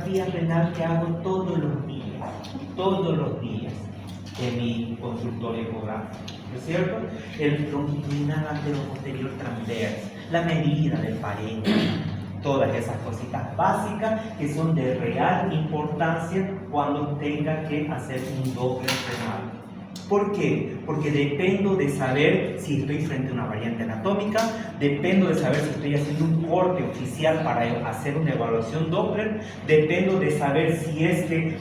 ecografía renal que hago todos los días en mi consultorio ecográfico, ¿no es cierto? El longitudinal anteroposterior transverso, la medida del parénquima, todas esas cositas básicas que son de real importancia cuando tenga que hacer un Doppler renal. ¿Por qué? Porque dependo de saber si estoy frente a una variante anatómica, dependo de saber si estoy haciendo un corte oficial para hacer una evaluación Doppler, dependo de saber si es que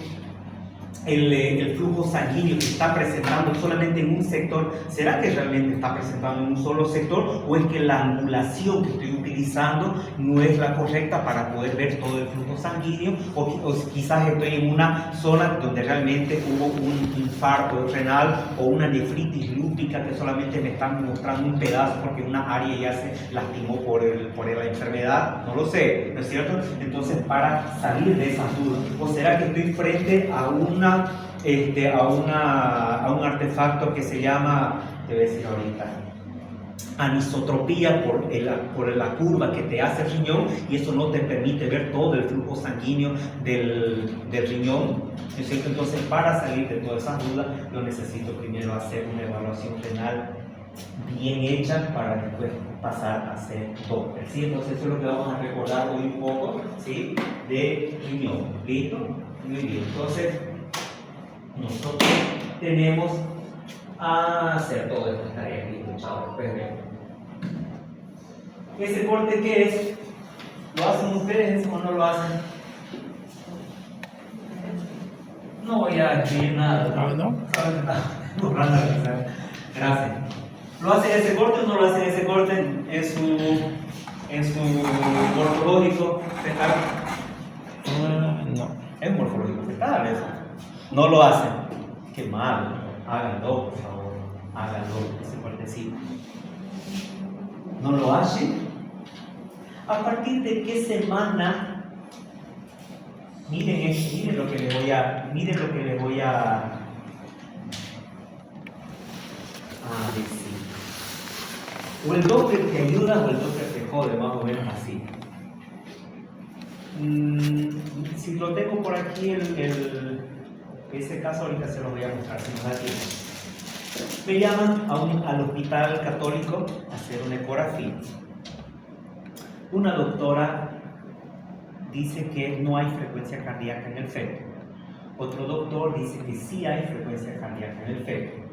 el flujo sanguíneo que está presentando solamente en un sector, ¿será que realmente está presentando en un solo sector o es que la angulación que estoy utilizando no es la correcta para poder ver todo el flujo sanguíneo o quizás estoy en una zona donde realmente hubo un infarto renal o una nefritis lúpica que solamente me están mostrando un pedazo porque una área ya se lastimó por la enfermedad? No lo sé, ¿no es cierto? Entonces, para salir de esas dudas, ¿o será que estoy frente a un artefacto que se llama, te voy a decir ahorita, anisotropía por la curva que te hace el riñón, y eso no te permite ver todo el flujo sanguíneo del riñón, ¿no es cierto? Entonces, para salir de todas esas dudas, yo necesito primero hacer una evaluación renal bien hecha para después pasar a hacer Doppler, ¿sí? Entonces, eso es lo que vamos a recordar hoy un poco, ¿sí? De riñón, ¿listo? Muy bien, entonces nosotros tenemos a hacer todas estas tareas, chao. ¿Ese corte qué es? ¿Lo hacen ustedes o no lo hacen? No voy a escribir nada. ¿No? Gracias. ¿Lo hacen ese corte o no lo hacen ese corte en su morfológico fetal? No. Es morfológico fetal eso. No lo hacen. Qué mal. Háganlo, por favor. Háganlo, ese cortecito. ¿No lo hacen? ¿A partir de qué semana? Miren esto, miren lo que les voy a decir. O el Doppler te ayuda o el Doppler te jode, más o menos así. Si lo tengo por aquí, ese caso ahorita se lo voy a mostrar, si no da tiempo. Me llaman al hospital católico a hacer una ecografía. Una doctora dice que no hay frecuencia cardíaca en el feto. Otro doctor dice que sí hay frecuencia cardíaca en el feto.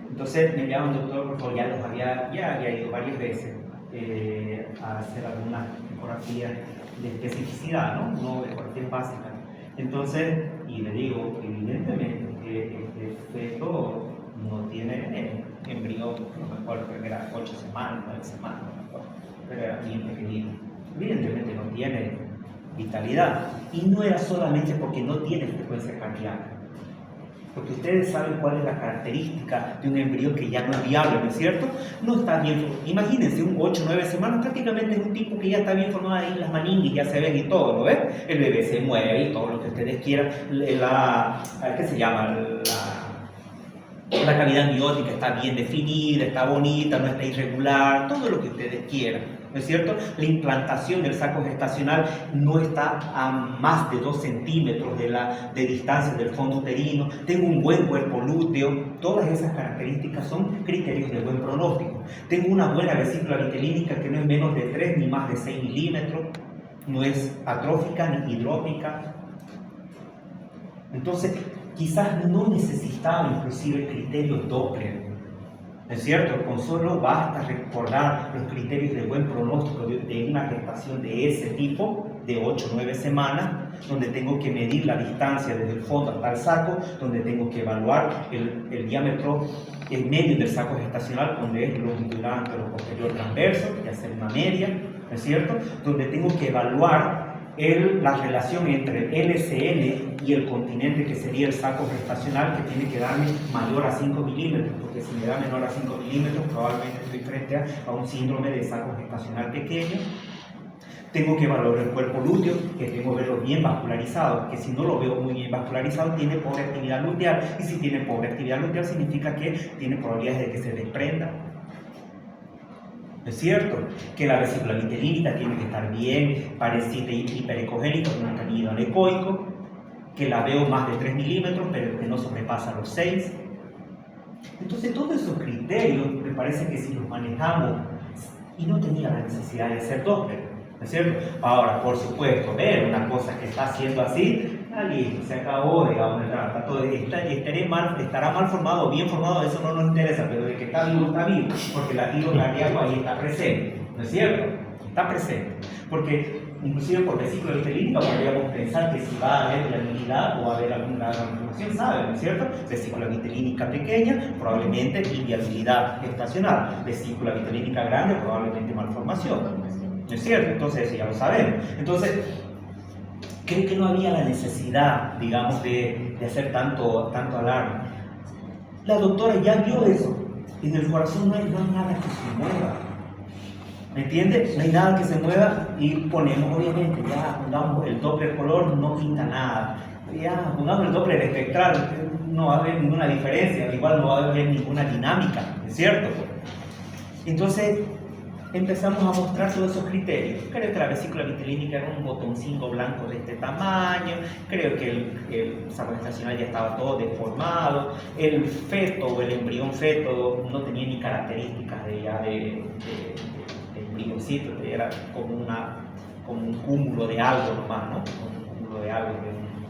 Entonces me llaman, doctor, por favor, ya había ido varias veces a hacer alguna ecografía de especificidad, ¿no? Ecografía básica. Entonces, y le digo, evidentemente, que este feto no tiene embrión, no me acuerdo, creo que era 8 semanas, 9 semanas, no me acuerdo, pero era bien pequeñito. Evidentemente no tiene vitalidad, y no era solamente porque no tiene frecuencia cardíaca, porque ustedes saben cuál es la característica de un embrión que ya no es viable, ¿no es cierto? No está bien, imagínense, un 8 o 9 semanas, prácticamente es un tipo que ya está bien formado ahí, las maningues ya se ven y todo, ¿no ves? El bebé se mueve y todo lo que ustedes quieran, ¿qué se llama? La cavidad amniótica está bien definida, está bonita, no está irregular, todo lo que ustedes quieran, ¿no es cierto? La implantación del saco gestacional no está a más de 2 centímetros de distancia del fondo uterino, tengo un buen cuerpo lúteo, todas esas características son criterios de buen pronóstico. Tengo una buena vesícula vitelínica que no es menos de 3 ni más de 6 milímetros, no es atrófica ni hidrópica. Entonces, quizás no necesitaba inclusive criterios Doppler, ¿no es cierto? Con solo basta recordar los criterios de buen pronóstico de una gestación de ese tipo, de 8 o 9 semanas, donde tengo que medir la distancia desde el fondo hasta el saco, donde tengo que evaluar el diámetro en medio del saco gestacional, donde es longitudinal anteroposterior transverso, y hacer una media, ¿no es cierto? Donde tengo que evaluar la relación entre el LCN y el continente, que sería el saco gestacional, que tiene que darme mayor a 5 milímetros, porque si me da menor a 5 milímetros, probablemente estoy frente a un síndrome de saco gestacional pequeño. Tengo que evaluar el cuerpo lúteo, que tengo que verlo bien vascularizado, que si no lo veo muy bien vascularizado, tiene pobre actividad luteal, y si tiene pobre actividad luteal, significa que tiene probabilidades de que se desprenda. ¿No es cierto? Que la vesícula vitelínica tiene que estar bien parecida y hiperecogénica, con una anecoico, que la veo más de 3 milímetros, pero que no sobrepasa los 6. Entonces, todos esos criterios me parece que si los manejamos, y no tenía la necesidad de hacer Doppler, ¿no es cierto? Ahora, por supuesto, ver una cosa que está haciendo así, listo, se acabó, digamos, estará mal formado o bien formado, eso no nos interesa, pero de que está vivo, porque el latido cardíaco ahí está presente, ¿no es cierto? Está presente, porque inclusive por vesícula vitelínica podríamos pensar que si va a haber viabilidad o va a haber alguna malformación, ¿sabe? ¿No es cierto? Vesícula vitelínica pequeña, probablemente inviabilidad gestacional, vesícula vitelínica grande, probablemente malformación, ¿no es cierto? Entonces, ya lo sabemos. Entonces, creo que no había la necesidad, digamos, de hacer tanto alarme. La doctora ya vio eso. En el corazón no hay nada que se mueva. ¿Me entiendes? No hay nada que se mueva y ponemos, obviamente, ya pongamos el Doppler color, no pinta nada. Ya pongamos el Doppler espectral, no va a haber ninguna diferencia, igual no va a haber ninguna dinámica, ¿es cierto? Entonces, empezamos a mostrar todos esos criterios. Creo que la vesícula vitelínica era un botoncito blanco de este tamaño, creo que el saco gestacional ya estaba todo deformado, el feto o el embrión feto no tenía ni características de embrioncito, era como un cúmulo de algo nomás, ¿no? Como un cúmulo de algo,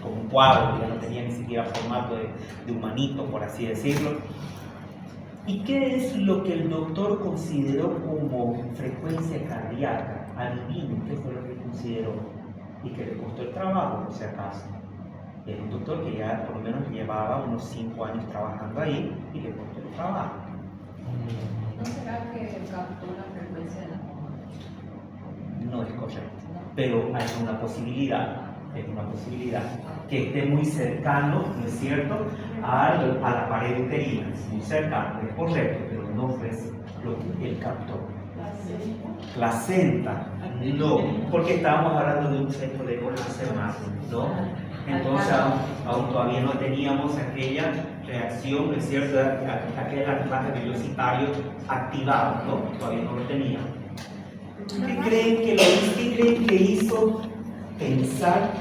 como un cuadro, ya no tenía ni siquiera formato de humanito, por así decirlo. ¿Y qué es lo que el doctor consideró como frecuencia cardíaca? Adivinen qué fue lo que consideró y que le costó el trabajo, por si acaso. Era un doctor que ya por lo menos llevaba unos 5 años trabajando ahí y le costó el trabajo. ¿No será que captó la frecuencia de la mamá? No es correcto, pero hay una posibilidad. Es una posibilidad que esté muy cercano, ¿no es cierto?, a la pared uterina, muy cercano, es correcto, pero no fue lo que él captó. Placenta, no, porque estábamos hablando de un centro de conservación, ¿no? Entonces aún todavía no teníamos aquella reacción, ¿no es cierto?, aquel anclaje velocitario activado, ¿no? Todavía no lo teníamos. ¿Qué creen que hizo pensar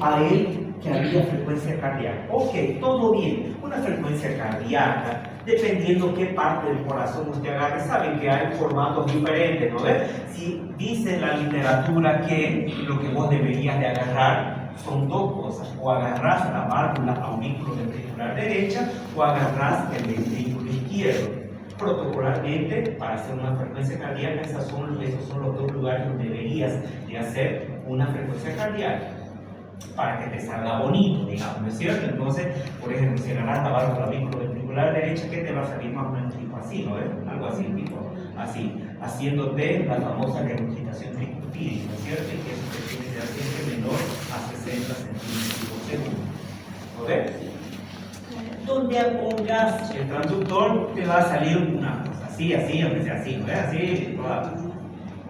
a él que había frecuencia cardíaca? Ok, todo bien, una frecuencia cardíaca, dependiendo qué parte del corazón usted agarre, saben que hay formatos diferentes, ¿no ves? Si dice la literatura que lo que vos deberías de agarrar son dos cosas, o agarrás la válvula auriculoventricular derecha o agarrás el ventrículo izquierdo. Protocolarmente, para hacer una frecuencia cardíaca, esos son los dos lugares donde deberías de hacer una frecuencia cardíaca para que te salga bonito, digamos, ¿no es cierto? Entonces, por ejemplo, si agarras la válvula auriculoventricular derecha, ¿qué te va a salir más o menos tipo así, ¿no ves? Algo así, tipo así, haciéndote la famosa regurgitación tricupídica, ¿no es cierto? Y que eso se tiene que dar siempre menor a 60 centímetros por segundo, ¿no ves? Donde pongas el transductor te va a salir una cosa así, aunque sea así, ¿no? Así,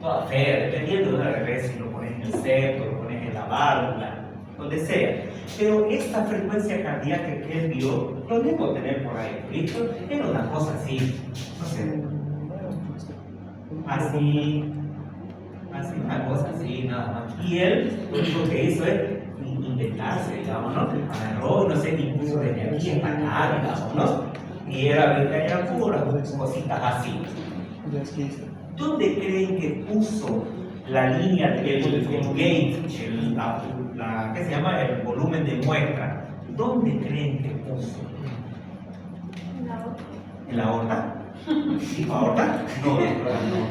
toda fea, dependiendo del revés, si lo pones en el septo, lo pones en la válvula, donde sea. Pero esta frecuencia cardíaca que él vio, lo debo tener por ahí, ¿listo? Era una cosa así, no sé, así, una cosa así, nada más. Y él, lo único que hizo es inventarse, digamos, ¿no? Agarró, no sé, impulso de energía en la cara, digamos, ¿no? Y era pura cositas así. ¿Dónde creen que puso la línea, el gate, ¿qué se llama? El volumen de muestra? ¿Dónde creen que puso? ¿En la aorta? ¿En la aorta? No, en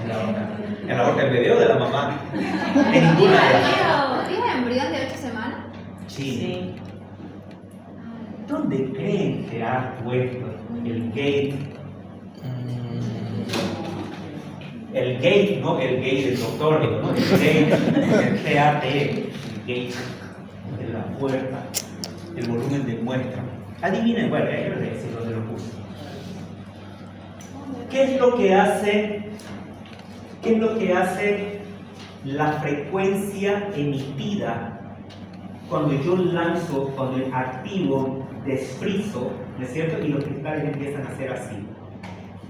la aorta. ¿En la aorta del bebé o de la mamá? En ninguna de las. ¿Dijo embrión de 8 semanas? Sí. ¿Dónde creen que ha puesto el gate? El gate, no el gate del doctor, ¿no? El gate, el GAT, el gate de la puerta, el volumen de muestra. Adivinen, bueno, hay que decir dónde lo puse. ¿Qué es lo que hace la frecuencia emitida cuando yo lanzo, cuando activo, desfrizo, ¿no es cierto? Y los cristales empiezan a hacer así.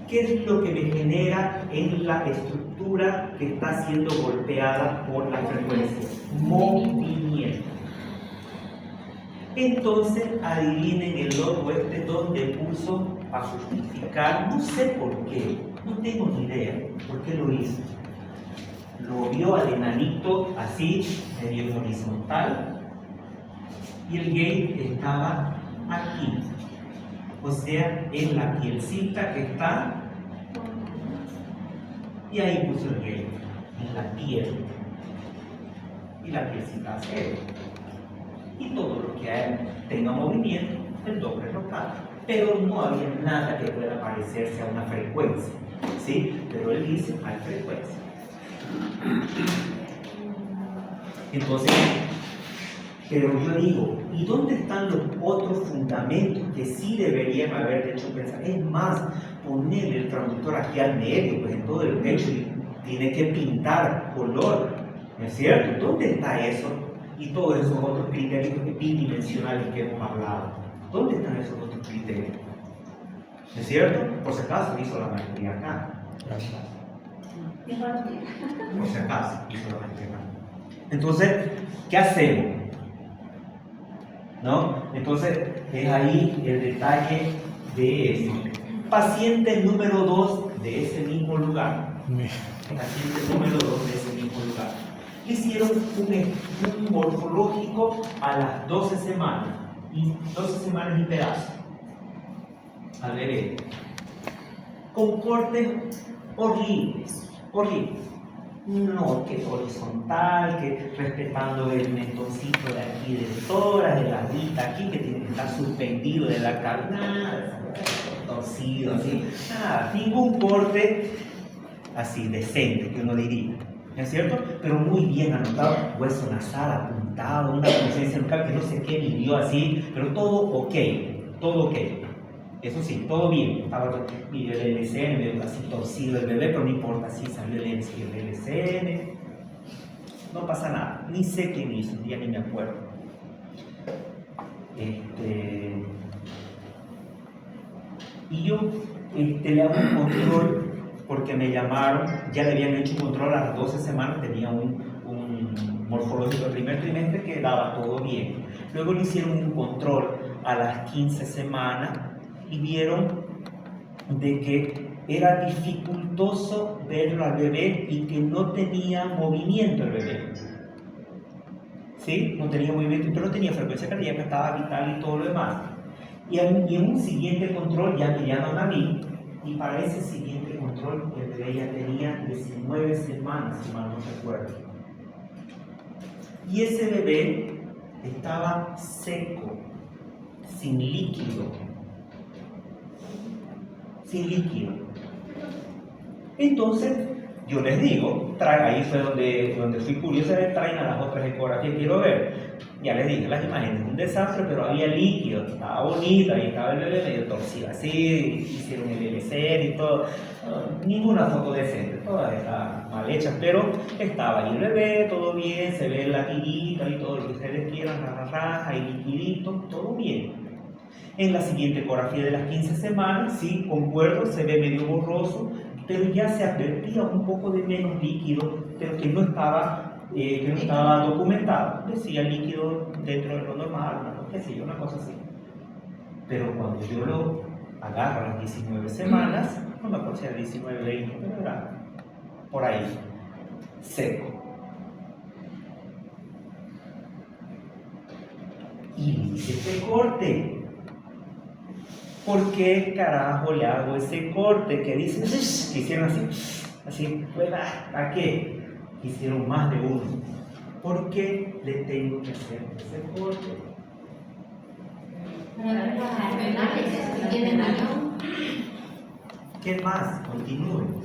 ¿Qué es lo que me genera en la estructura que está siendo golpeada por la frecuencia? Movimiento. Entonces, adivinen el loco este donde puso a justificar, no sé por qué, no tengo ni idea por qué lo hizo. Lo vio al enanito así, medio horizontal, y el gay estaba aquí, o sea, en la pielcita que está, y ahí puso el gay, en la piel, y la pielcita cero. Y todo lo que tenga movimiento, el doble local. Pero no había nada que pueda parecerse a una frecuencia, ¿sí? Pero él dice, hay frecuencia. Entonces, pero yo digo, ¿y dónde están los otros fundamentos que sí deberían haber hecho pensar? Es más, ponerle el transductor aquí al medio, pues en todo el techo, y tiene que pintar color, ¿no es cierto? ¿Dónde está eso? Y todos esos otros criterios bidimensionales que hemos hablado. ¿Dónde están esos otros criterios? ¿No es cierto? Por si acaso hizo la maestría acá. Por si acaso hizo la maestría acá. Entonces, ¿qué hacemos? ¿No? Entonces, es ahí el detalle de eso. Paciente número 2 de ese mismo lugar. Paciente número 2 de ese mismo lugar. Hicieron un morfológico a las 12 semanas. Y 12 semanas y pedazo. Al bebé. Con cortes horribles. Horribles. No, que horizontal, que respetando el mentoncito de aquí del tórax, de la vista aquí, que tiene que estar suspendido de la carnada, torcido, así. Nada, ningún corte así decente, que uno diría. ¿No es cierto? Pero muy bien anotado, hueso nasal apuntado, una conciencia local que no sé qué midió así, pero todo ok, todo ok. Eso sí, todo bien. Estaba midió el LCN, medio así torcido el bebé, pero no importa si salió el LCN. No pasa nada, ni sé quién hizo, ya ni me acuerdo. Y yo le hago un control porque me llamaron, ya le habían hecho un control a las 12 semanas, tenía un morfológico del primer trimestre que daba todo bien. Luego le hicieron un control a las 15 semanas y vieron de que era dificultoso verlo al bebé y que no tenía movimiento el bebé. ¿Sí? No tenía movimiento, pero no tenía frecuencia cardíaca, estaba vital y todo lo demás. Y en un siguiente control ya me llaman a mí, y para ese siguiente control el bebé ya tenía 19 semanas, si mal no recuerdo. Y ese bebé estaba seco, sin líquido. Sin líquido. Entonces, yo les digo, ahí fue donde fui curioso, traen a las otras ecografías que quiero ver. Ya les dije, las imágenes, un desastre, pero había líquido, estaba bonita, y estaba el bebé medio torcido así, hicieron el LCR y todo. Ninguna foto decente, todas estaban mal hechas, pero estaba ahí el bebé, todo bien, se ve la tirita y todo lo que ustedes quieran, la raja y liquidito, todo bien. En la siguiente ecografía de las 15 semanas, sí, concuerdo, se ve medio borroso, pero ya se advertía un poco de menos líquido, pero que no estaba documentado. Decía líquido dentro de lo normal, qué sé yo, una cosa así. Pero cuando yo lo agarro a las 19 semanas, no me acuerdo si era 19, 20, pero era por ahí, seco. Y hice este corte. ¿Por qué carajo le hago ese corte? Que dicen, que hicieron así, ¿a qué? Hicieron más de uno. ¿Por qué le tengo que hacer ese corte? ¿Qué más? Continúe.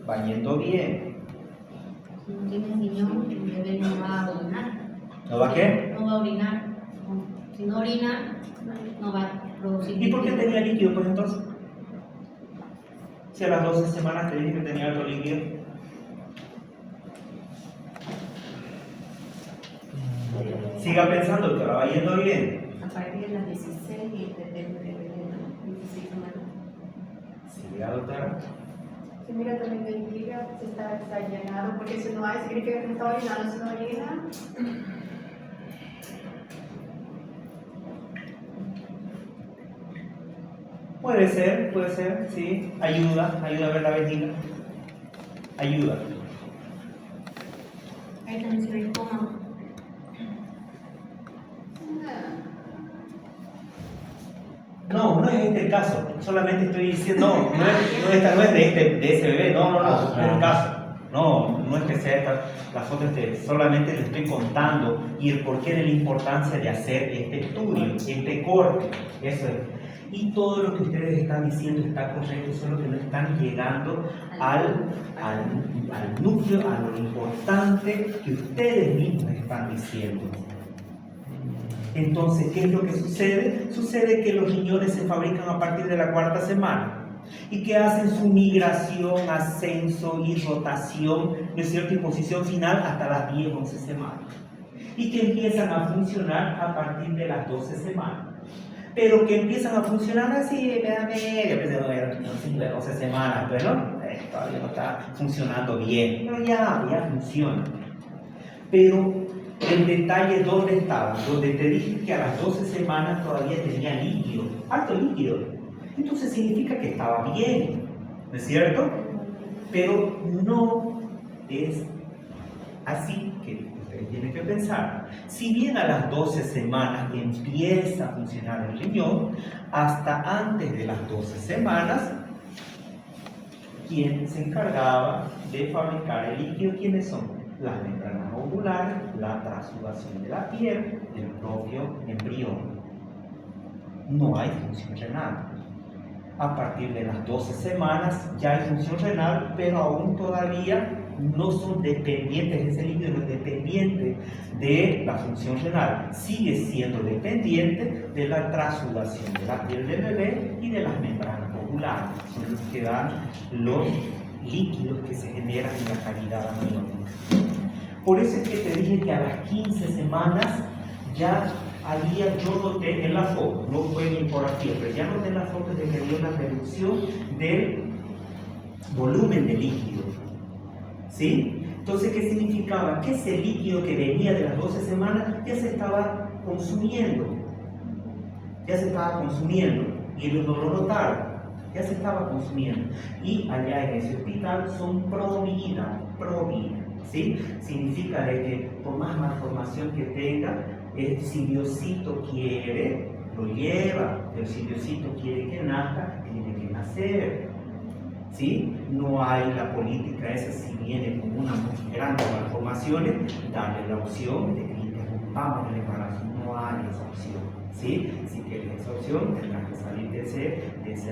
Va yendo bien. No tiene riñón, el bebé no va a orinar. ¿No va qué? No va a orinar. Si no orina, no va a producir. ¿Y por qué tenía líquido, pues entonces? Si a las 12 semanas te dije que tenía algo líquido. Siga pensando que ahora va yendo bien. A partir de las 16 y depende de las 16 semanas. Siga, doctora. Si mira también me intriga si está llenado, porque si no hay, significa que no está orinando, si no orina. Puede ser, sí. Ayuda a ver la vejiga. Ayuda. Ahí también se ve incómodo. No es este el caso. Solamente estoy diciendo, no es de ese bebé. No es el caso. No es que sea esta la foto, solamente le estoy contando y el porqué de la importancia de hacer este estudio, este corte. Eso es. Y todo lo que ustedes están diciendo está correcto, solo que no están llegando al núcleo, a lo importante que ustedes mismos están diciendo. Entonces, ¿qué es lo que sucede? Sucede que los riñones se fabrican a partir de la cuarta semana y que hacen su migración, ascenso y rotación, ¿no es cierto?, y posición final hasta las 10-11 semanas. Y que empiezan a funcionar a partir de las 12 semanas. Pero que empiezan a funcionar así, de 12 semanas, pero todavía no está funcionando bien, pero ya funciona. Pero el detalle, ¿dónde estaba? Donde te dije que a las 12 semanas todavía tenía líquido, alto líquido. Entonces significa que estaba bien, ¿no es cierto? Pero no es así que ustedes tienen que pensar. Si bien a las 12 semanas empieza a funcionar el riñón, hasta antes de las 12 semanas, ¿quién se encargaba de fabricar el líquido? ¿Quiénes son? Las membranas ovulares, la trasudación de la piel, el propio embrión. No hay función renal. A partir de las 12 semanas ya hay función renal, pero aún todavía no son dependientes, ese líquido no es dependiente de la función renal, sigue siendo dependiente de la trasudación de la piel del bebé y de las membranas ovulares, son los que dan los líquidos que se generan en la cavidad amniótica. Por eso es que te dije que a las 15 semanas ya yo noté en la foto, no fue en infografía, pero ya noté en la foto de que había una reducción del volumen de líquido. ¿Sí? Entonces, ¿qué significaba? Que ese líquido que venía de las 12 semanas ya se estaba consumiendo. Y ellos no lo notaron. Ya se estaba consumiendo. Y allá en ese hospital son pro vida. ¿Sí? Significa de que por más malformación que tenga, el simbiocito quiere, lo lleva, el simbiocito quiere que nazca, tiene que nacer. ¿Sí? No hay la política esa, si viene con una grandes malformaciones, darle la opción de que interrumpamos el embarazo. No hay esa opción. ¿Sí? Si quieres esa opción, tendrás que salir de ese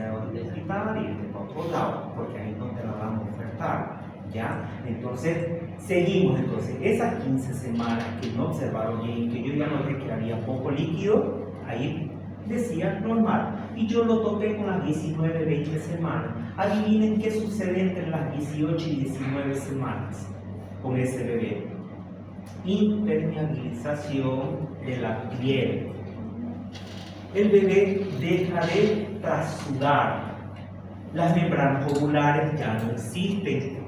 hospital y irte para otro lado, porque ahí no te la van a ofertar. ¿Ya? Entonces, seguimos esas 15 semanas que no observaron bien, que yo ya noté que había poco líquido, ahí decía normal. Y yo lo topé con las 19-20 semanas. Adivinen qué sucede entre las 18 y 19 semanas con ese bebé. Impermeabilización de la piel. El bebé deja de trasudar. Las membranas ovulares ya no existen.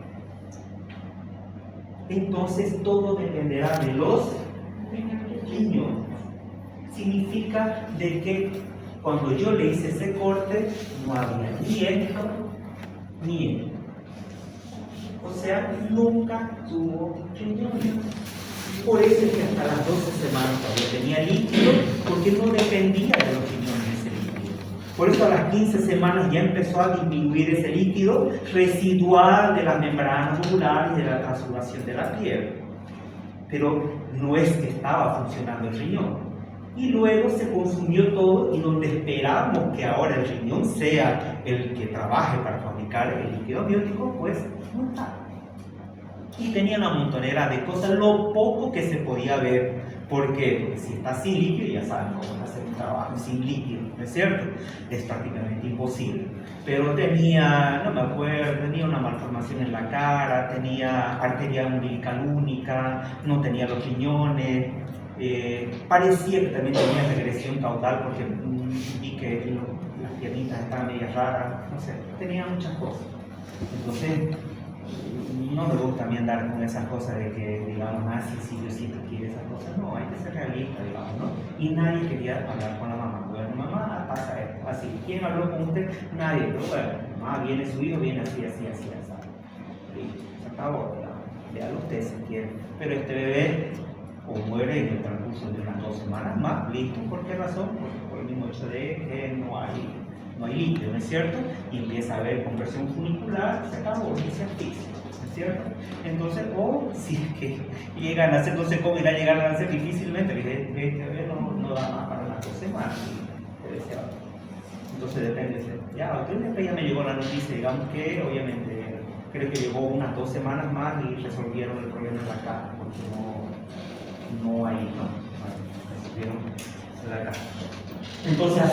Entonces todo dependerá de los riñones. Significa de que cuando yo le hice ese corte no había ni esto ni esto. O sea, nunca tuvo riñones. Por eso es que hasta las 12 semanas todavía tenía líquido, porque no dependía de los riñones ese líquido. Por eso a las 15 semanas ya empezó a disminuir ese líquido residual de las membranas ovulares y de la trasudación de la piel. Pero no es que estaba funcionando el riñón. Y luego se consumió todo, y donde esperamos que ahora el riñón sea el que trabaje para fabricar el líquido amniótico, pues no está. Y tenía una montonera de cosas, lo poco que se podía ver, porque si está sin líquido, ya saben cómo hacer un trabajo sin líquido, ¿no es cierto? Es prácticamente imposible. Pero tenía, no me acuerdo, tenía una malformación en la cara, tenía arteria umbilical única, no tenía los riñones, parecía que también tenía regresión caudal, porque vi que las piernitas estaban medio raras, no sé, tenía muchas cosas. Entonces, no me gusta a mí andar con esas cosas de que, digamos, sí, Diosito quiere esas cosas. No, hay que ser realista, digamos, ¿no? Y nadie quería hablar con la mamá. Bueno, mamá, pasa esto, así. ¿Quién habló con usted? Nadie. Pero bueno, mamá, viene su hijo, viene así. Y se acabó, digamos. Véalo usted si quiere. Pero este bebé o muere en el transcurso de unas 2 semanas más, listo. ¿Por qué razón? Porque por el mismo hecho de que no hay líquido, ¿no es cierto? Y empieza a haber compresión funicular, se acabó, y se asfixia, ¿no es cierto? Entonces, o si es que llega a nacer, no sé cómo irá a llegar a nacer difícilmente, porque este bebé no da más para unas 2 semanas, entonces depende. Ya me llegó la noticia, digamos que obviamente creo que llegó unas 2 semanas más y resolvieron el problema de la caja, porque no resolvieron la caja. Entonces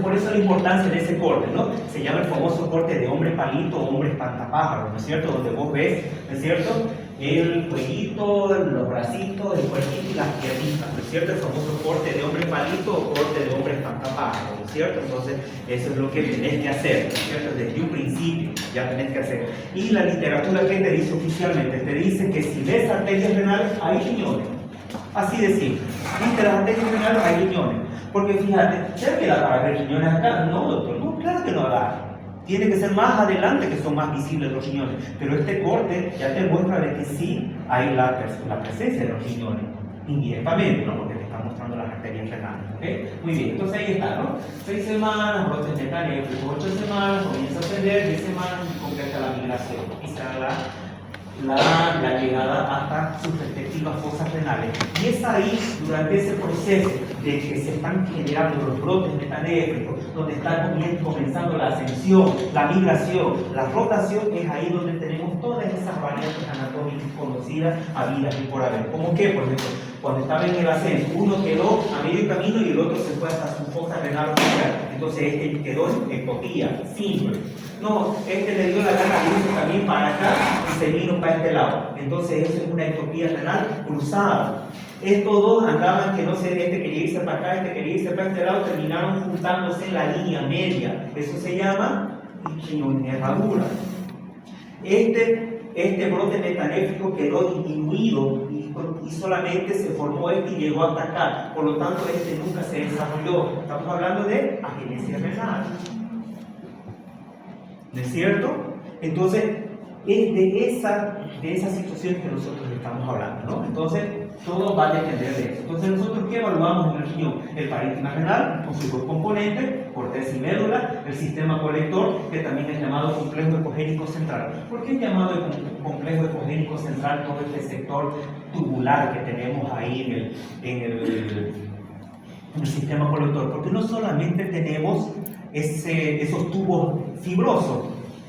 por eso la importancia de ese corte, ¿no? Se llama el famoso corte de hombre palito o hombre espantapájaro, ¿no es cierto? Donde vos ves, ¿no es cierto? El cuellito, los bracitos, el cuellito y las piernitas, ¿no es cierto? El famoso corte de hombre palito o corte de hombre espantapájaro, ¿no es cierto? Entonces eso es lo que tenés que hacer, ¿no es cierto? Desde un principio ya tenés que hacer. Y la literatura que te dice oficialmente, te dice que si ves arterias renales hay riñones. Así de simple. Viste las arterias renales hay riñones. Porque fíjate, ¿será que da para ver riñones acá? No, doctor, no, claro que no da. Tiene que ser más adelante que son más visibles los riñones. Pero este corte ya te muestra de que sí hay la presencia de los riñones. Indirectamente, ¿no? Porque te está mostrando las arterias renales. ¿Ok? Muy bien, entonces ahí está, ¿no? 6 semanas, brotes metanéfricos, 8 semanas, comienza a ascender, 10 semanas y completa la migración. Y será la llegada hasta sus respectivas fosas renales. Y es ahí, durante ese proceso de que se están generando los brotes metanéfricos, donde está comenzando la ascensión, la migración, la rotación, es ahí donde tenemos todas esas variantes anatómicas conocidas, habidas y por haber. ¿Cómo qué? Por ejemplo, cuando estaba en el ascenso, uno quedó a medio camino y el otro se fue hasta su fosa renal oficial. Entonces este quedó en ecotía, simple. No, este le dio la gana de irse también para acá y se vino para este lado. Entonces eso es una ectopía renal cruzada. Estos dos andaban que no sé, este quería irse para acá, este quería irse para este lado, terminaron juntándose en la línea media. Eso se llama herradura. Este brote metanéfrico quedó disminuido y solamente se formó y llegó hasta acá. Por lo tanto, nunca se desarrolló. Estamos hablando de agenesia renal. ¿No es cierto? Entonces, es de esas situaciones que nosotros estamos hablando, ¿no? Entonces, todo va a depender de eso. Entonces, nosotros, ¿qué evaluamos en el riñón? El parénquima renal, con sus 2 componentes, corteza y médula, el sistema colector, que también es llamado complejo ecogénico central. ¿Por qué es llamado complejo ecogénico central todo este sector tubular que tenemos ahí en el sistema colector? Porque no solamente tenemos esos tubos fibrosos,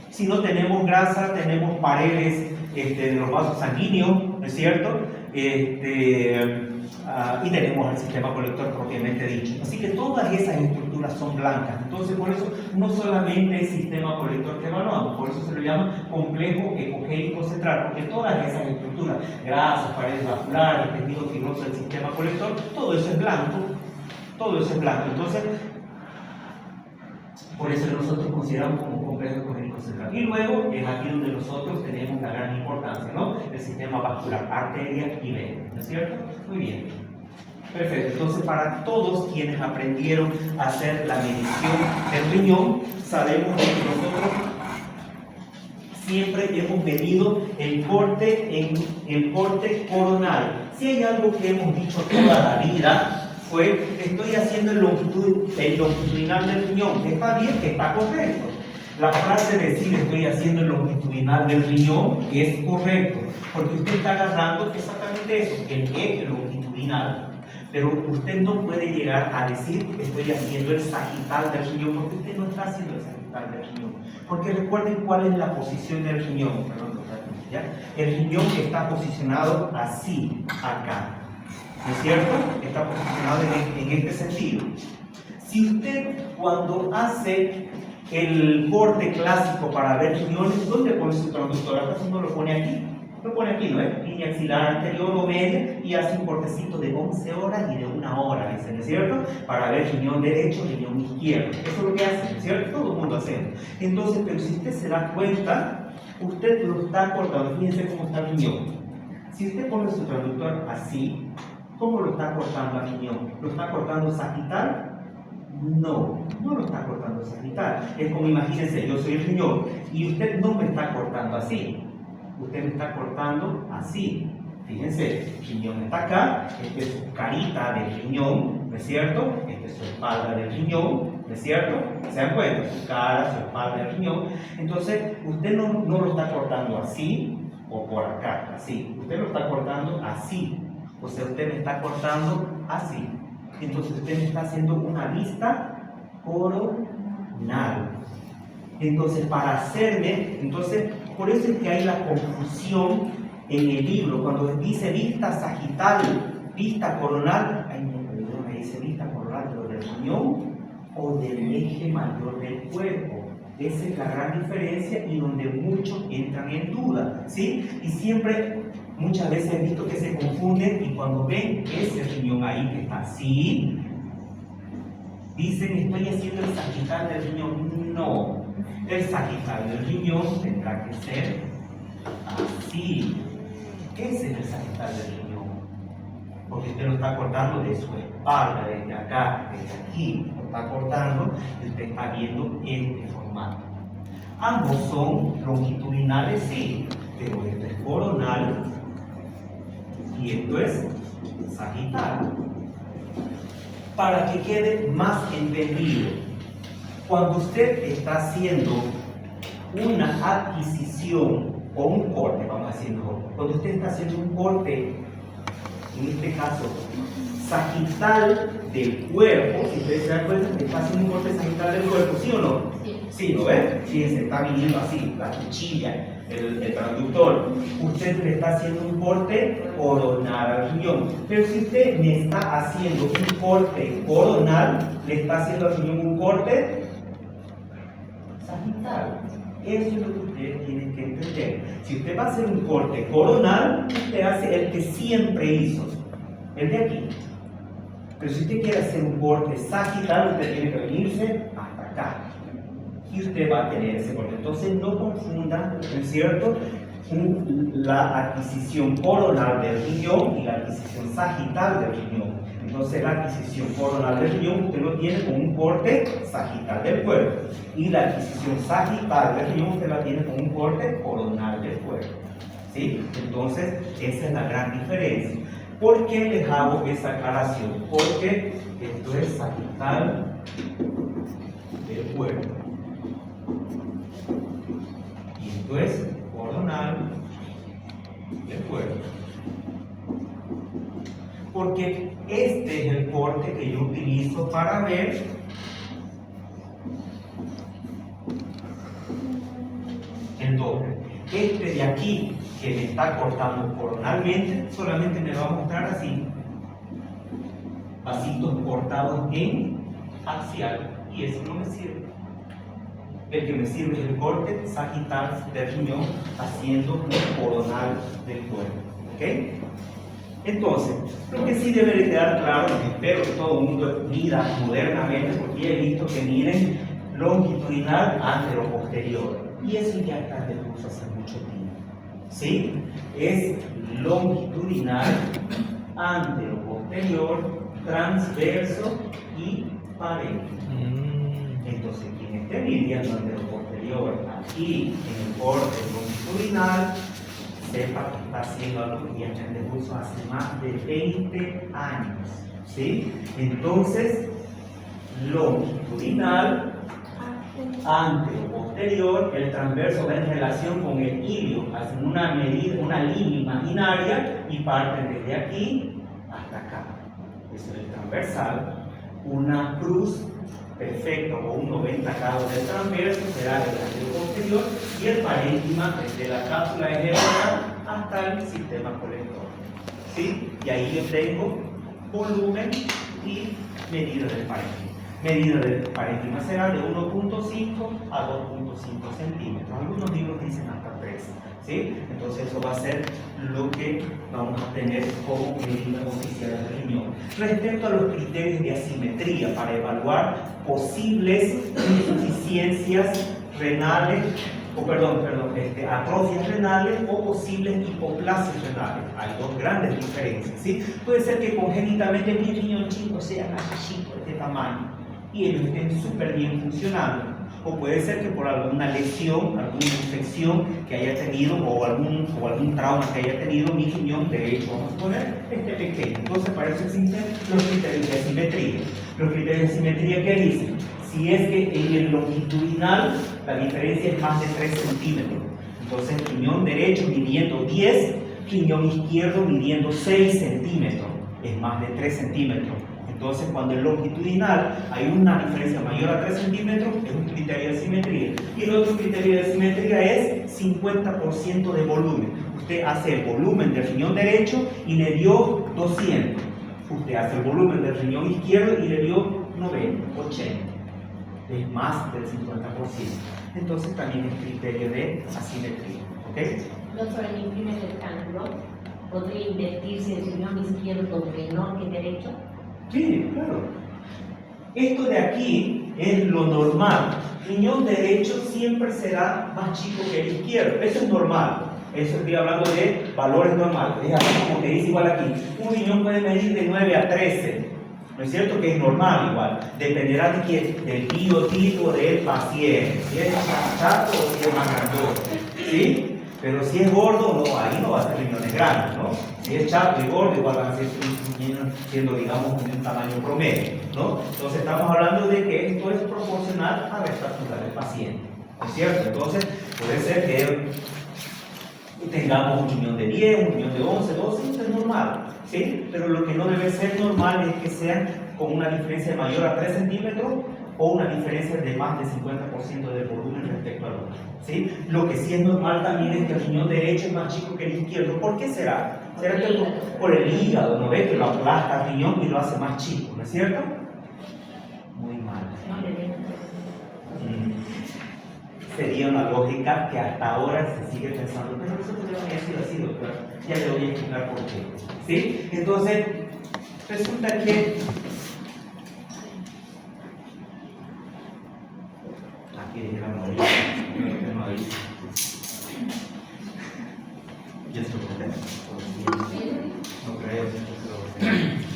sino tenemos grasa, tenemos paredes de los vasos sanguíneos, ¿no es cierto? Y tenemos el sistema colector propiamente dicho. Así que todas esas estructuras son blancas. Entonces, por eso no solamente el sistema colector que evaluamos, por eso se lo llama complejo ecogénico central, porque todas esas estructuras, grasas, paredes vasculares, tejido fibroso del sistema colector, todo eso es blanco. Todo eso es blanco. Entonces, por eso nosotros consideramos como complejo ecogénico central. Y luego es aquí donde nosotros tenemos la gran importancia, ¿no? El sistema vascular, arteria y vena, ¿no es cierto? Muy bien. Perfecto. Entonces, para todos quienes aprendieron a hacer la medición del riñón, sabemos que nosotros siempre hemos medido el corte coronal. Si hay algo que hemos dicho toda la vida, estoy haciendo el longitudinal del riñón. Está bien, está correcto. La frase de decir estoy haciendo el longitudinal del riñón es correcto, porque usted está agarrando exactamente eso, el eje longitudinal. Pero usted no puede llegar a decir que estoy haciendo el sagital del riñón, porque usted no está haciendo el sagital del riñón. Porque recuerden cuál es la posición del riñón. ¿Ya? El riñón está posicionado así, acá. ¿No es cierto? Está posicionado en este sentido. Si usted cuando hace el corte clásico para ver riñones, ¿dónde pone su transductor? ¿Acaso no lo pone aquí? Lo pone aquí, ¿no es? Línea axilar anterior o media y hace un cortecito de 11 horas y de 1 hora, ¿no es cierto? Para ver riñón derecho, riñón izquierdo. Eso es lo que hace, ¿no es cierto? Todo el mundo hace. Entonces, pero si usted se da cuenta, usted lo está cortando. Fíjense cómo está el riñón. Si usted pone su traductor así, ¿cómo lo está cortando al riñón? ¿Lo está cortando sagital? No, no lo está cortando sagital. Es como, imagínense, yo soy el riñón y usted no me está cortando así. Usted me está cortando así. Fíjense, el riñón está acá, esta es su carita del riñón, ¿no es cierto? Esta es su espalda del riñón, ¿no es cierto? ¿Se dan cuenta? Su cara, su espalda del riñón. Entonces, usted no lo está cortando así o por acá, así. Usted lo está cortando así. O sea, usted me está cortando así. Entonces, usted me está haciendo una vista coronal. Entonces, para hacerme, por eso es que hay la confusión en el libro, cuando dice vista sagital, vista coronal, ahí dice vista coronal, pero del riñón o del eje mayor del cuerpo. Esa es la gran diferencia y donde muchos entran en duda, ¿sí? Y siempre, muchas veces he visto que se confunden y cuando ven ese riñón ahí que está así, dicen, estoy haciendo el sagital del riñón. No, el sagital del riñón tendrá que ser así. Ese es el sagital del riñón, porque usted lo está cortando de su espalda, desde acá, desde aquí, lo está cortando y usted está viendo este formato. Ambos son longitudinales, sí, pero esto es coronal y esto es sagital. Para que quede más entendido, cuando usted está haciendo una adquisición o un corte, vamos a decirlo, cuando usted está haciendo un corte, en este caso, sagital del cuerpo, si ustedes se dan cuenta, está haciendo un corte sagital del cuerpo, ¿sí o no? Sí. Sí, ¿lo ven? Fíjense, está viniendo así, la cuchilla, el traductor. Usted le está haciendo un corte coronal al riñón. Pero si usted me está haciendo un corte coronal, le está haciendo al riñón un corte sagital. Eso es lo que ustedes tienen que entender. Si usted va a hacer un corte coronal, usted hace el que siempre hizo, el de aquí. Pero si usted quiere hacer un corte sagital, usted tiene que venirse hasta acá. Y usted va a tener ese corte. Entonces no confundan, ¿no es cierto?, la adquisición coronal del riñón y la adquisición sagital del riñón. Entonces la adquisición coronal del riñón usted lo tiene con un corte sagital del cuerpo. Y la adquisición sagital del riñón usted la tiene con un corte coronal del cuerpo. ¿Sí? Entonces esa es la gran diferencia. ¿Por qué les hago esa aclaración? Porque esto es sagital del cuerpo. Y esto es coronal del cuerpo. Porque este es el corte que yo utilizo para ver el doble. Este de aquí, que me está cortando coronalmente, solamente me va a mostrar así, vasitos cortados en axial, y eso no me sirve. El que me sirve es el corte sagital del riñón haciendo un coronal del cuerpo. ¿Ok? Entonces, lo que sí debe de quedar claro, y espero que todo el mundo mida modernamente, porque he visto que miren longitudinal antero-posterior. Y eso ya está de uso hace mucho tiempo. ¿Sí? Es longitudinal, antero-posterior, transverso y parénquima. Entonces, quien esté midiendo antero-posterior aquí en el corte longitudinal, sepa que está haciendo algo que ya está en desuso hace más de 20 años. ¿Sí? Entonces, longitudinal, antero-posterior, el transverso va en relación con el ilio, hacen una medida, una línea imaginaria y parten desde aquí hasta acá. Eso es el transversal. Una cruz perfecta o un 90 grados del transverso será el antero-posterior y el parénquima desde la cápsula ejecutiva hasta el sistema colector. ¿Sí? Y ahí yo tengo volumen y medida del parénquima. Medida del parénquima será de 1.5 a 2.5 centímetros. Algunos libros dicen hasta 3. ¿Sí? Entonces eso va a ser lo que vamos a tener como medida oficial del riñón. Respecto a los criterios de asimetría para evaluar posibles insuficiencias renales atrofias renales o posibles hipoplasias renales. Hay dos grandes diferencias, ¿sí? Puede ser que congénitamente mi riñón chico sea así chico, de este tamaño, y ellos estén súper bien funcionando. O puede ser que por alguna lesión, alguna infección que haya tenido o algún trauma que haya tenido mi riñón derecho, vamos a poner, esté pequeño. Entonces para eso existen los criterios de simetría. Los criterios de simetría, ¿qué dicen? Si es que en el longitudinal la diferencia es más de 3 centímetros, entonces riñón derecho midiendo 10, riñón izquierdo midiendo 6 centímetros, es más de 3 centímetros. Entonces, cuando en longitudinal hay una diferencia mayor a 3 centímetros, es un criterio de simetría. Y el otro criterio de simetría es 50% de volumen. Usted hace el volumen del riñón derecho y le dio 200. Usted hace el volumen del riñón izquierdo y le dio 90, 80. Es más del 50%. Entonces, también es criterio de asimetría. ¿Ok? Doctor, en el primer rectángulo, ¿podría invertirse el riñón izquierdo menor que derecho? Sí, claro. Esto de aquí es lo normal. Riñón derecho siempre será más chico que el izquierdo. Eso es normal. Eso estoy hablando de valores normales. Como que dice igual aquí. Un riñón puede medir de 9 a 13. ¿No es cierto? Que es normal igual. Dependerá de quién, del biotipo del paciente. Si es más chato o si es más grandote. ¿Sí? Pero si es gordo, no, ahí no va a ser riñones grandes, ¿no? Si es chato y gordo, igual van a ser siendo, digamos, un tamaño promedio, ¿no? Entonces estamos hablando de que esto es proporcional a la estatura del paciente, ¿no es cierto? Entonces puede ser que tengamos un riñón de 10, un riñón de 11, 12, eso es normal, ¿sí? Pero lo que no debe ser normal es que sean con una diferencia mayor a 3 centímetros o una diferencia de más del 50% del volumen respecto al otro, ¿sí? Lo que sí es normal también es que el riñón derecho es más chico que el izquierdo. ¿Por qué será? ¿Será que por el hígado, no ve que lo aplasta el riñón y lo hace más chico, ¿no es cierto? Muy mal. Sería una lógica que hasta ahora se sigue pensando, pero eso podría haber sido así, doctor. Ya le voy a explicar por qué, ¿sí? Entonces, resulta que aquí dijeron ahí. ¿Ya se lo conté? No creo que se lo conté.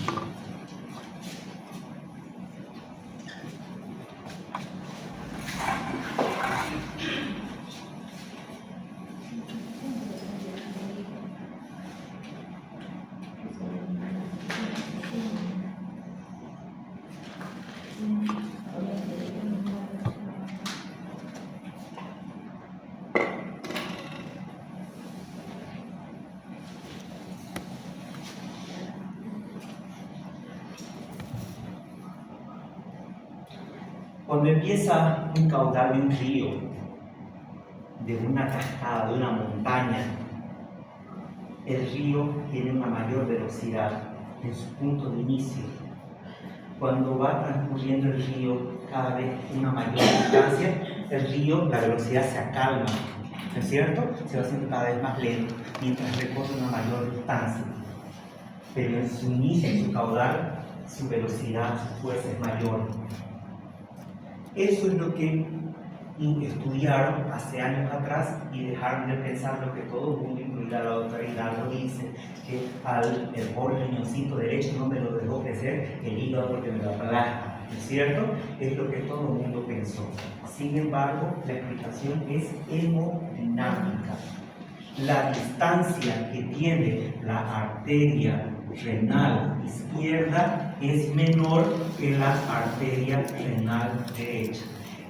Cuando empieza un caudal de un río, de una cascada, de una montaña, el río tiene una mayor velocidad en su punto de inicio. Cuando va transcurriendo el río cada vez una mayor distancia, el río, la velocidad se acalma, ¿no es cierto? Se va haciendo cada vez más lento mientras recorre una mayor distancia. Pero en su inicio, en su caudal, su velocidad, su fuerza es mayor. Eso es lo que estudiaron hace años atrás y dejaron de pensar lo que todo el mundo, incluida la doctora Hidalgo, dice, que el pobre riñoncito derecho no me lo dejó crecer, el hígado porque me lo aplasta, ¿no es cierto? Es lo que todo el mundo pensó. Sin embargo, la explicación es hemodinámica. La distancia que tiene la arteria renal izquierda es menor que la arteria renal derecha.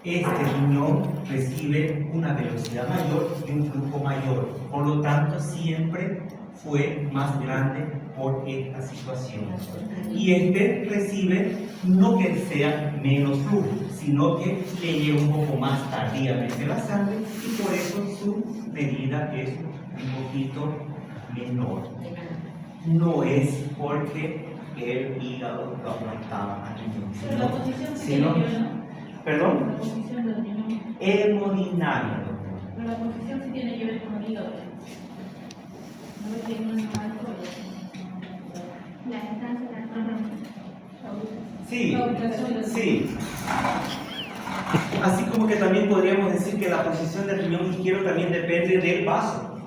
Este riñón recibe una velocidad mayor y un flujo mayor, por lo tanto siempre fue más grande por esta situación. Y este recibe no que sea menos flujo, sino que le llega un poco más tardíamente la sangre y por eso su medida es un poquito menor. No es porque el hígado lo aplastaba al riñón. Pero la posición sí tiene que ver, ¿no? ¿Perdón? La posición del riñón. Hemodinámica. Pero la posición sí tiene que ver con el hígado. No es que no es normal todo. La distancia, Sí, la ubicación del sí. Así como que también podríamos decir que la posición del riñón izquierdo también depende del vaso,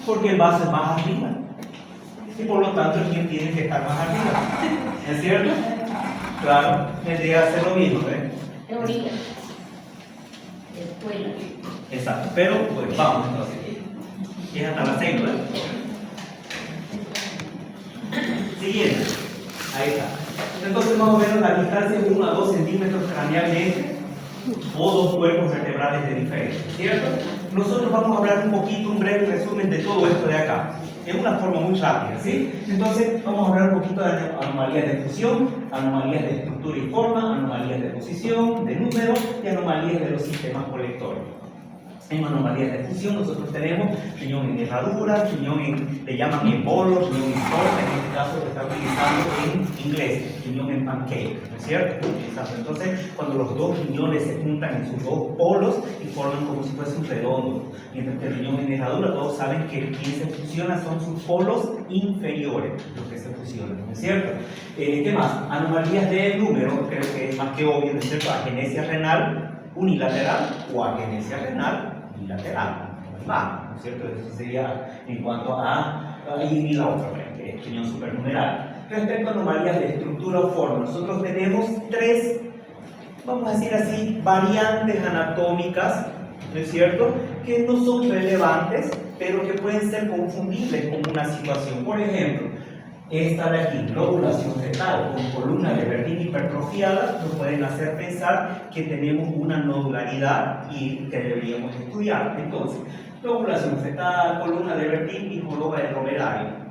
porque el vaso es más arriba y por lo tanto el riñón tiene que estar más arriba, ¿es cierto? Claro, tendría que hacer lo mismo, ¿eh? Teoría. Escuela. Exacto, pero pues vamos entonces. Es hasta las 6, ¿verdad? Siguiente. Ahí está. Entonces más o menos la distancia es 1 a 2 centímetros cranealmente o 2 cuerpos vertebrales de diferencia, ¿cierto? Nosotros vamos a hablar un poquito, un breve resumen de todo esto de acá, en una forma muy rápida, ¿sí? Entonces vamos a hablar un poquito de anomalías de fusión, anomalías de estructura y forma, anomalías de posición, de número y anomalías de los sistemas colectores. En anomalías de fusión nosotros tenemos riñón en herradura, le llaman en bolos, riñón en torta, en este caso se está utilizando en inglés, riñón en pancake, ¿no es cierto? Entonces, cuando los dos riñones se juntan en sus dos polos y forman como si fuese un redondo, mientras que el riñón en herradura, todos saben que quien se fusiona son sus polos inferiores, los que se fusionan, ¿no es cierto? ¿Qué más? Anomalías de número, creo que es más que obvio, ¿no es cierto? Agenesia renal unilateral o agenesia renal bilateral, ¿no es cierto? Eso sería en cuanto a y la otra, que es riñón supernumeral. Respecto a anomalías de estructura o forma, nosotros tenemos 3, vamos a decir así, variantes anatómicas, ¿no es cierto?, que no son relevantes, pero que pueden ser confundibles con una situación. Por ejemplo, esta de aquí, lobulación fetal con columna de Bertin hipertrofiada, nos pueden hacer pensar que tenemos una nodularidad y que deberíamos estudiar. Entonces, lobulación fetal, columna de Bertin y joroba de dromelario.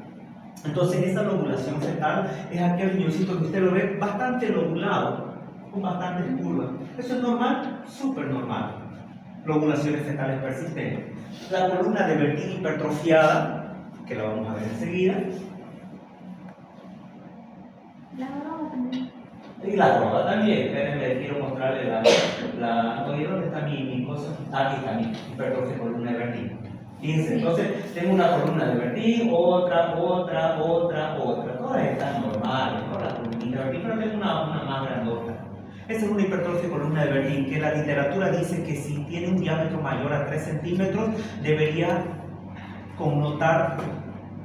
Entonces, esa lobulación fetal es aquel riñoncito que usted lo ve bastante lobulado, con bastantes curvas. ¿Eso es normal? Súper normal. Lobulaciones fetales persistentes. La columna de Bertin hipertrofiada, que la vamos a ver enseguida. La joroba también. Y la joroba también. Espérenme, quiero mostrarle oye, ¿dónde está mi cosa? Aquí está mi hipertrofia columna de Bertin. Fíjense, entonces tengo una columna de Bertin, otra. Todas están normales, ¿no? La columna de Bertin, pero tengo una más grandota. Esa es una hipertrofia columna de Bertin, que la literatura dice que si tiene un diámetro mayor a 3 centímetros, debería connotar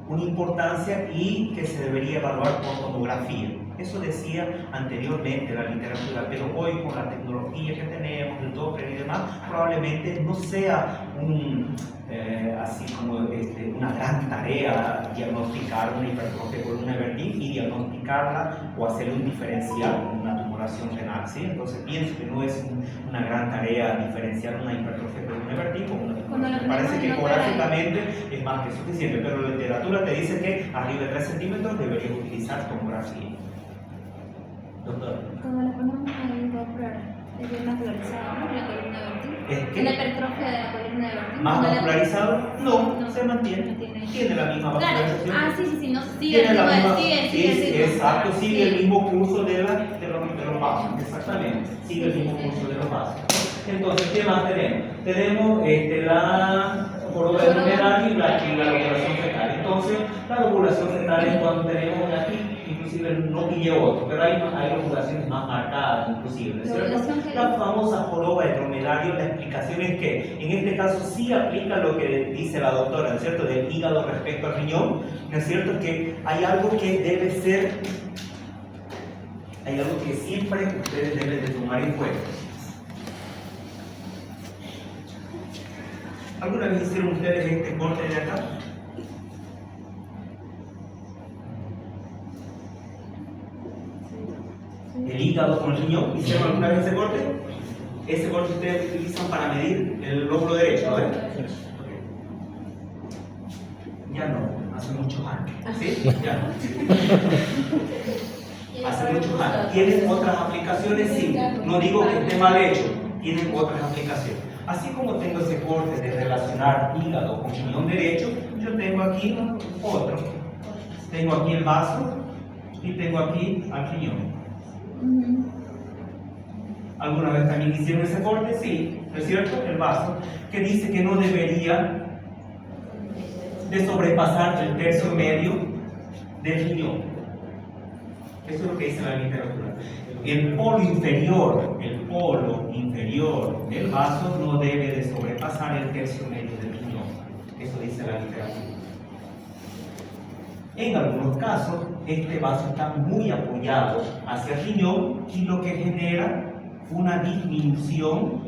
una importancia y que se debería evaluar por tomografía. Eso decía anteriormente la literatura, pero hoy con la tecnología que tenemos, el Doppler y demás, probablemente no sea así como una gran tarea diagnosticar una hipertrofia columna de Bertin y diagnosticarla o hacer un diferencial, una tumoración renal, ¿sí? Entonces pienso que no es una gran tarea diferenciar una hipertrofia columna de Bertin con una tumoración. Me parece que ecográficamente es más que suficiente, pero la literatura te dice que arriba de 3 centímetros deberías utilizar tomografía. Doctor. Como la ponemos en Doppler, es bien naturalizada, ¿no? La columna de Bertin. ¿Es qué? La hipertrofia de la columna de Bertin. ¿Más vascularizado? No, No, se mantiene. Tiene la misma Claro. vascularización. Sí, no, Tiene la misma, sigue. exacto, sigue el mismo curso de los vasos, exactamente, sigue el mismo curso de los vasos. Entonces, ¿qué más tenemos? Tenemos la joroba de dromelario y la lobulación fetal. Entonces, la lobulación fetal es cuando tenemos aquí, inclusive no pille otro, pero hay lobulaciones más marcadas, inclusive, ¿cierto? La famosa joroba de dromelario, la explicación es que en este caso sí aplica lo que dice la doctora, ¿no es cierto?, del hígado respecto al riñón, ¿no es cierto?, que hay algo que debe ser, hay algo que siempre ustedes deben de tomar en cuenta. ¿Alguna vez hicieron ustedes este corte de acá? El hígado con el riñón, ¿hicieron alguna vez ese corte? Ese corte ustedes utilizan para medir el lóbulo derecho, ¿no? Ya no, hace muchos años. ¿Sí? Ya no. Hace muchos años. ¿Tienen otras aplicaciones? Sí. No digo que esté mal hecho, tienen otras aplicaciones. Así como tengo ese corte de relacionar hígado con riñón derecho, yo tengo aquí otro. Tengo aquí el vaso y tengo aquí al riñón. ¿Alguna vez también hicieron ese corte? Sí, ¿no es cierto? El vaso, que dice que no debería de sobrepasar el tercio medio del riñón. Eso es lo que dice la literatura. El polo inferior del vaso no debe de sobrepasar el tercio medio del riñón. Eso dice la literatura. En algunos casos, este vaso está muy apoyado hacia el riñón y lo que genera una disminución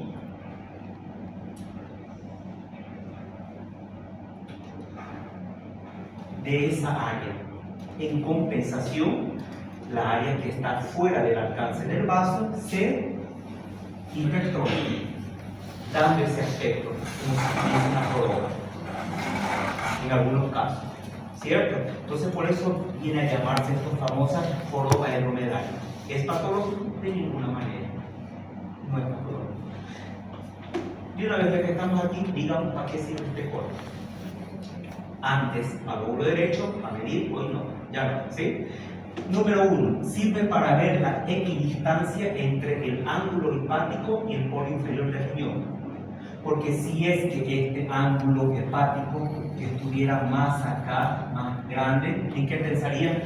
de esa área. En compensación, la área que está fuera del alcance del vaso se hipertrofia, dando ese aspecto como si fuese una joroba, en algunos casos, ¿cierto? Entonces por eso viene a llamarse esta famosa joroba dromedaria. ¿Es patológico? De ninguna manera, no es patológico. Y una vez que estamos aquí, digamos para qué sirve este corte. Antes, al lóbulo derecho, a medir, hoy no, ya no, ¿sí? Número 1, sirve para ver la equidistancia entre el ángulo hepático y el polo inferior del riñón. Porque si es que este ángulo hepático estuviera más acá, más grande, ¿en qué pensaría?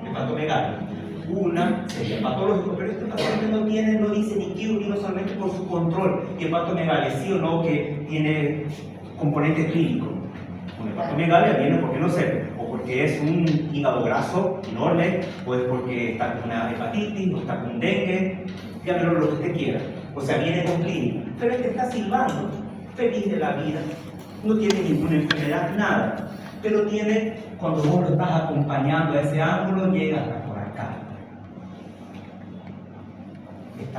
Hepatomegalia. Una sería patológico, pero este paciente no tiene, no dice ni que unido solamente por su control. Y hepatomegalia, sí o no, que tiene componente clínico. Una hepatomegalia viene porque no sé, o porque es un hígado graso enorme, o es porque está con una hepatitis, o está con un dengue, llámelo lo que usted quiera. O sea, viene con clínica. Pero este está silbando, feliz de la vida, no tiene ninguna enfermedad, nada. Pero tiene, cuando vos lo estás acompañando a ese ángulo, llega